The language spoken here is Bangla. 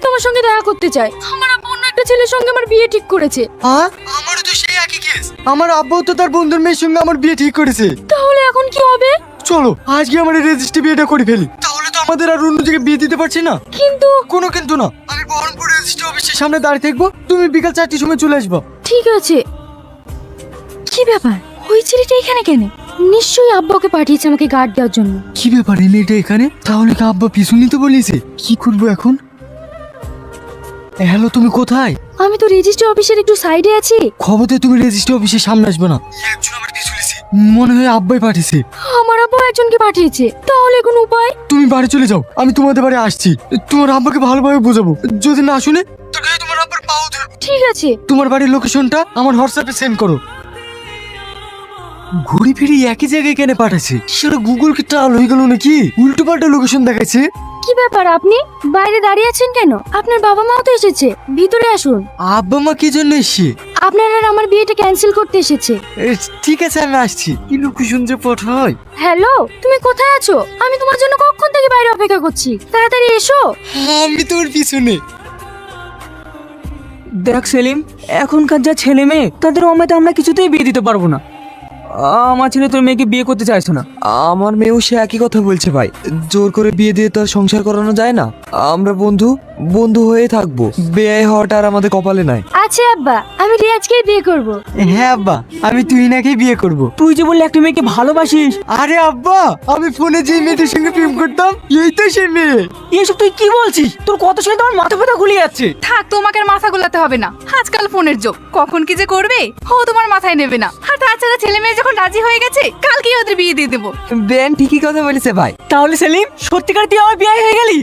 তোমার সঙ্গে দেখা করতে চাই। আমার আব্বু অন্য একটা ছেলের সঙ্গে আমার বিয়ে ঠিক করেছে। হ্যাঁ, আমারও তো সেই একই কেস। আমার আব্বাও তো তার বন্ধুর মেয়ের সঙ্গে আমার বিয়ে ঠিক করেছে। তাহলে এখন কি হবে? চলো আজকে আমার রেজিস্ট্রি বিয়েটা করে ফেলি, তাহলে তো আমাদের আর অন্য জায়গায় বিয়ে দিতে পারছি না। কিন্তু কোনো কিন্তু না, আমি বহরমপুর রেজিস্ট্রি অফিসের সামনে দাঁড়িয়ে থাকবো, তুমি বিকাল 4টের সময় চলে আসবো। ঠিক আছে। কি ব্যাপার, ওই ছেলেটা এখানে কেন? নিশ্চয়ই আব্বাকে পাঠিয়েছে আমাকে গার্ড দেওয়ার জন্য। কি ব্যাপার, এটা এখানে? তাহলে কি আব্বা পিছু নিতে বলেছে? কি করবো এখন? হ্যালো, তুমি কোথায়? আমি তো রেজিস্ট্রি অফিসের একটু সাইডে আছি। খবরে তুমি রেজিস্ট্রি অফিসের সামনে আসবে না, একজন আমার পিছু নিছে। মনে হয় আব্বাই পাঠিয়েছে। আমার আব্বা একজনকে পাঠিয়েছে, তাহলে কোন উপায়? তুমি বাড়ি চলে যাও, আমি তোমাদের বাড়ি আসছি। তোমার আব্বাকে ভালোভাবে বোঝাবো, যদি না শুনে তোকে তোমার আব্বার পাও ধরবো। ঠিক আছে। তোমার বাড়ির লোকেশনটা আমার হোয়াটসঅ্যাপে সেন্ড করো। ঘুরি ফিরি একই জায়গায় কেন পাঠাচ্ছে? সেটা গুগল কি টাল হয়ে গেল নাকি? উল্টো পাল্টা লোকেশন দেখাচ্ছে। কি ব্যাপার, আপনি বাইরে দাঁড়িয়ে আছেন কেন? আপনার বাবা মাও তো এসেছে, ভিতরে আসুন। আব্বা মা কি জন্য এসছে? আপনার আর আমার বিয়েটা ক্যান্সেল করতে এসেছে। ঠিক আছে, আমি আসছি। কি লোকেশন যে পাঠায়। হ্যালো, তুমি কোথায় আছো? আমি তোমার জন্য কখন থেকে বাইরে অপেক্ষা করছি, তাড়াতাড়ি এসো। আমি তোর পিছনে। দেখ সেলিম, এখনকার যা ছেলে মেয়ে, তাদের অমেতে আমরা কিছুতেই বিয়ে দিতে পারবো না। আমার ছেলে তোর মেয়েকে বিয়ে করতে চাইছো না। আমার মেয়েও সে একই কথা বলছে ভাই। জোর করে বিয়ে দিয়ে তো আর সংসার করানো যায় না। আমরা বন্ধু বন্ধু হয়ে থাকবো, বিয়ে হওয়াটা আর আমাদের কপালে নাই। আচ্ছা আব্বা, আমি রিয়াজকেই বিয়ে করব। হ্যাঁ আব্বা, আমি তুই নাকি বিয়ে করব। তুই যে বললি একটা মেয়েকে ভালোবাসিস। আরে আব্বা, আমি ফোনে যে মেয়েটার সঙ্গে প্রেম করতাম, এই তো সেই মেয়ে। এসব তুই কি বলছিস? তোর কত শুনে তোমার মাথা ব্যথা ঘুরে যাচ্ছে। থাক, তোমাকে আর মাথা গোলাতে হবে না। আজকাল ফোনের যুগ, কখন কি যে করবে ও তোমার মাথায় নেবে না। আর তাছাড়া ছেলে মেয়ে যখন রাজি হয়ে গেছে, কালকেই ওদের বিয়ে দিয়ে দেবো। বেন ঠিকই কথা বলেছে ভাই। তাহলে সেলিম, সত্যিকার তুই আমার বিয়ে হয়ে গেলি?